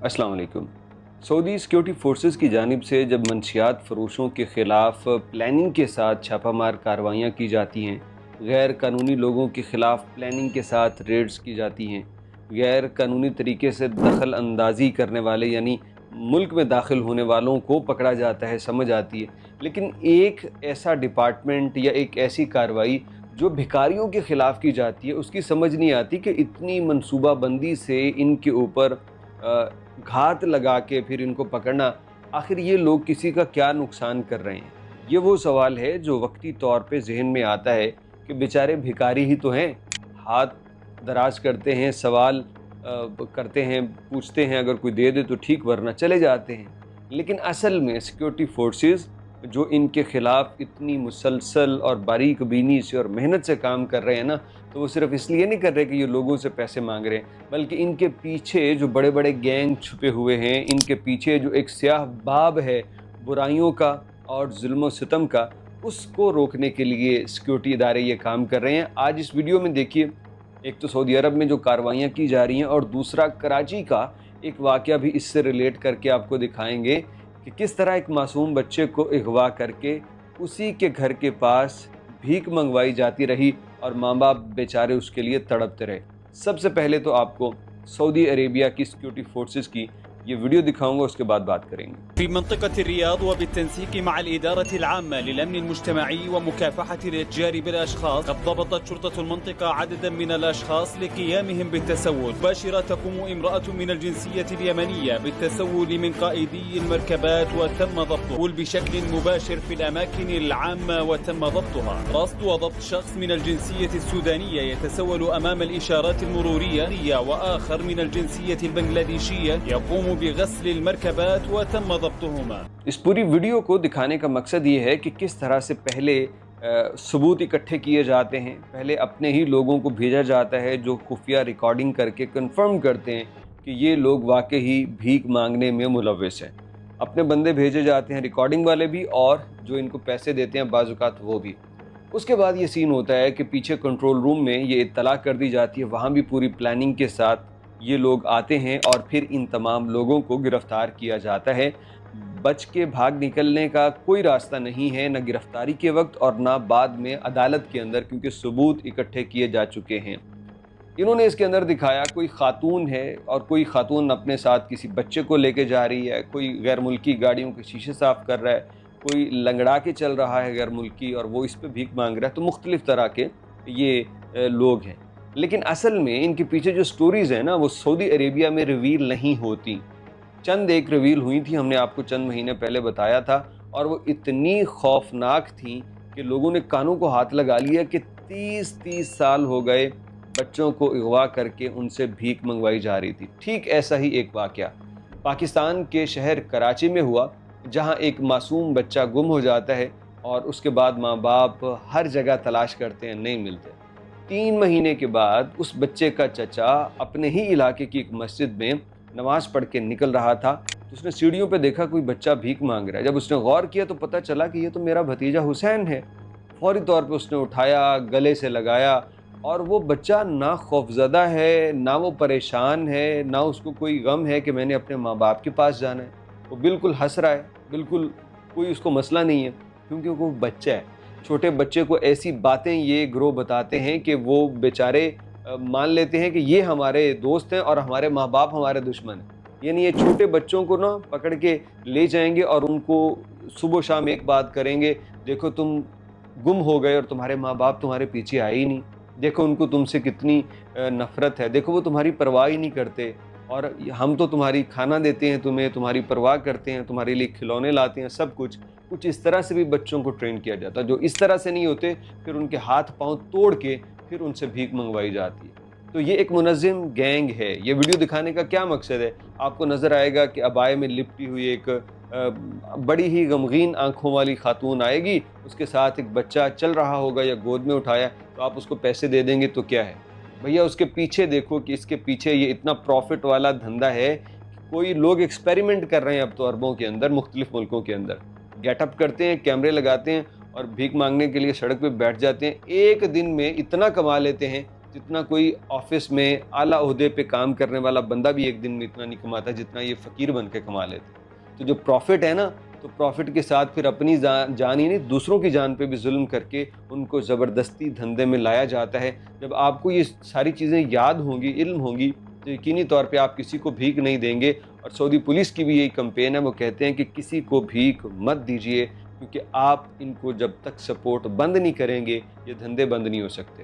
अस्सलाम वालेकुम। Saudi security forces की जानिब से जब मंशियात फ़रोशों के ख़िलाफ़ प्लानिंग के साथ छापामार कार्रवाइयाँ की जाती हैं, गैर कानूनी लोगों के ख़िलाफ़ प्लानिंग के साथ रेड्स की जाती हैं, गैर कानूनी तरीके से दखल अंदाज़ी करने वाले यानी मुल्क में दाखिल होने वालों को पकड़ा जाता है, समझ आती है। लेकिन एक ऐसा डिपार्टमेंट या एक ऐसी कार्रवाई जो भिखारियों के ख़िलाफ़ की जाती है, उसकी समझ नहीं आती कि इतनी मनसूबाबंदी से इनके ऊपर घात लगा के फिर इनको पकड़ना, आखिर ये लोग किसी का क्या नुकसान कर रहे हैं? ये वो सवाल है जो वक्ती तौर पे ज़हन में आता है कि बेचारे भिखारी ही तो हैं, हाथ दराज करते हैं, सवाल करते हैं, पूछते हैं, अगर कोई दे दे तो ठीक वरना चले जाते हैं। लेकिन असल में सिक्योरिटी फोर्सेस जो इनके ख़िलाफ़ इतनी मुसलसल और बारीक बीनी से और मेहनत से काम कर रहे हैं ना, तो वो सिर्फ़ इसलिए नहीं कर रहे कि ये लोगों से पैसे मांग रहे हैं, बल्कि इनके पीछे जो बड़े बड़े गैंग छुपे हुए हैं, इनके पीछे जो एक स्याह बाब है बुराइयों का और जुल्म व सितम का, उसको रोकने के लिए सिक्योरिटी इदारे ये काम कर रहे हैं। आज इस वीडियो में देखिए, एक तो सऊदी अरब में जो कार्रवाइयाँ की जा रही हैं और दूसरा कराची का एक वाक़या भी इससे रिलेट करके आपको दिखाएंगे कि किस तरह एक मासूम बच्चे को अगवा करके उसी के घर के पास भीख मंगवाई जाती रही और माँ बाप बेचारे उसके लिए तड़पते रहे। सबसे पहले तो आपको सऊदी अरेबिया की सिक्योरिटी फोर्सेस की ये वीडियो दिखाऊंगा, उसके बाद बात करेंगे। في منطقة الرياض وبالتنسيق مع الإدارة العامة للأمن المجتمعي ومكافحة الإتجار بالأشخاص، قد ضبطت شرطة المنطقة عددا من الأشخاص لقيامهم بالتسول. مباشرة تقوم امرأة من الجنسية اليمنية بالتسول من قائدي المركبات وتم ضبطه بشكل مباشر في الأماكن العامة وتم ضبطها. رصد وضبط شخص من الجنسية السودانية يتسول أمام الإشارات المرورية وآخر من الجنسية البنغلاديشية يقوم بغسل المركبات وتم ضبطهما. इस पूरी वीडियो को दिखाने का मकसद ये है कि किस तरह से पहले सबूत इकट्ठे किए जाते हैं, पहले अपने ही लोगों को भेजा जाता है जो खुफिया रिकॉर्डिंग करके कंफर्म करते हैं कि ये लोग वाकई भीख मांगने में मुलव्वस हैं। अपने बंदे भेजे जाते हैं, रिकॉर्डिंग वाले भी और जो इनको पैसे देते हैं बाज़-औक़ात वो भी। उसके बाद ये सीन होता है कि पीछे कंट्रोल रूम में ये इत्तला कर दी जाती है, वहाँ भी पूरी प्लानिंग के साथ ये लोग आते हैं और फिर इन तमाम लोगों को गिरफ़्तार किया जाता है। बच के भाग निकलने का कोई रास्ता नहीं है, न गिरफ़्तारी के वक्त और ना बाद में अदालत के अंदर, क्योंकि सबूत इकट्ठे किए जा चुके हैं। इन्होंने इसके अंदर दिखाया कोई ख़ातून है और कोई ख़ातून अपने साथ किसी बच्चे को लेके जा रही है, कोई गैर मुल्की गाड़ियों के शीशे साफ़ कर रहा है, कोई लंगड़ा के चल रहा है गैर मुल्की और वो इस पे भीख मांग रहा है। तो मुख्तलिफ़ तरह के ये लोग हैं। लेकिन असल में इनके पीछे जो स्टोरीज़ हैं ना, वो सऊदी अरेबिया में रिवील नहीं होती। चंद एक रिवील हुई थी, हमने आपको चंद महीने पहले बताया था, और वो इतनी खौफनाक थी कि लोगों ने कानों को हाथ लगा लिया कि 30-30 साल हो गए बच्चों को अगवा करके उनसे भीख मंगवाई जा रही थी। ठीक ऐसा ही एक वाक़या पाकिस्तान के शहर कराची में हुआ, जहाँ एक मासूम बच्चा गुम हो जाता है और उसके बाद माँ बाप हर जगह तलाश करते हैं, नहीं मिलते। 3 महीने के बाद उस बच्चे का चचा अपने ही इलाके की एक मस्जिद में नमाज़ पढ़ के निकल रहा था, तो उसने सीढ़ियों पे देखा कोई बच्चा भीख मांग रहा है। जब उसने गौर किया तो पता चला कि ये तो मेरा भतीजा हुसैन है। फौरी तौर पे उसने उठाया, गले से लगाया, और वो बच्चा ना खौफज़दा है, ना वो परेशान है, ना उसको कोई गम है कि मैंने अपने माँ बाप के पास जाना है। वो बिल्कुल हंस रहा है, बिल्कुल कोई उसको मसला नहीं है, क्योंकि वो बच्चा है। छोटे बच्चे को ऐसी बातें ये ग्रोह बताते हैं कि वो बेचारे मान लेते हैं कि ये हमारे दोस्त हैं और हमारे माँ बाप हमारे दुश्मन हैं। यानी ये छोटे बच्चों को ना पकड़ के ले जाएंगे और उनको सुबह शाम एक बात करेंगे, देखो तुम गुम हो गए और तुम्हारे माँ बाप तुम्हारे पीछे आए ही नहीं, देखो उनको तुमसे कितनी नफ़रत है, देखो वो तुम्हारी परवाह ही नहीं करते, और हम तो तुम्हारी खाना देते हैं तुम्हें, तुम्हारी परवाह करते हैं, तुम्हारे लिए खिलौने लाते हैं, सब कुछ। कुछ इस तरह से भी बच्चों को ट्रेन किया जाता है। जो इस तरह से नहीं होते, फिर उनके हाथ पांव तोड़ के फिर उनसे भीख मंगवाई जाती है। तो ये एक मुनज़्ज़म गैंग है। ये वीडियो दिखाने का क्या मकसद है? आपको नज़र आएगा कि अबाए में लिपटी हुई एक बड़ी ही गमगीन आंखों वाली खातून आएगी, उसके साथ एक बच्चा चल रहा होगा या गोद में उठाया, तो आप उसको पैसे दे देंगे तो क्या है भैया। उसके पीछे देखो कि इसके पीछे ये इतना प्रॉफिट वाला धंधा है, कोई लोग एक्सपेरिमेंट कर रहे हैं अब तो अरबों के अंदर, मुख्तलिफ मुल्कों के अंदर गेटअप करते हैं, कैमरे लगाते हैं और भीख मांगने के लिए सड़क पे बैठ जाते हैं। एक दिन में इतना कमा लेते हैं جتنا کوئی آفس میں اعلیٰ عہدے پہ کام کرنے والا بندہ بھی ایک دن میں اتنا نہیں کماتا جتنا یہ فقیر بن کے کما لیتے. تو جو پروفٹ ہے نا، تو پروفٹ کے ساتھ پھر اپنی جان ہی نہیں دوسروں کی جان پہ بھی ظلم کر کے ان کو زبردستی دھندے میں لایا جاتا ہے. جب آپ کو یہ ساری چیزیں یاد ہوں گی، علم ہوں گی، تو یقینی طور پہ آپ کسی کو بھیک نہیں دیں گے. اور سعودی پولیس کی بھی یہی کمپین ہے، وہ کہتے ہیں کہ کسی کو بھیک مت دیجیے، کیونکہ آپ ان کو جب تک سپورٹ بند نہیں کریں گے یہ دھندے بند نہیں ہو سکتے.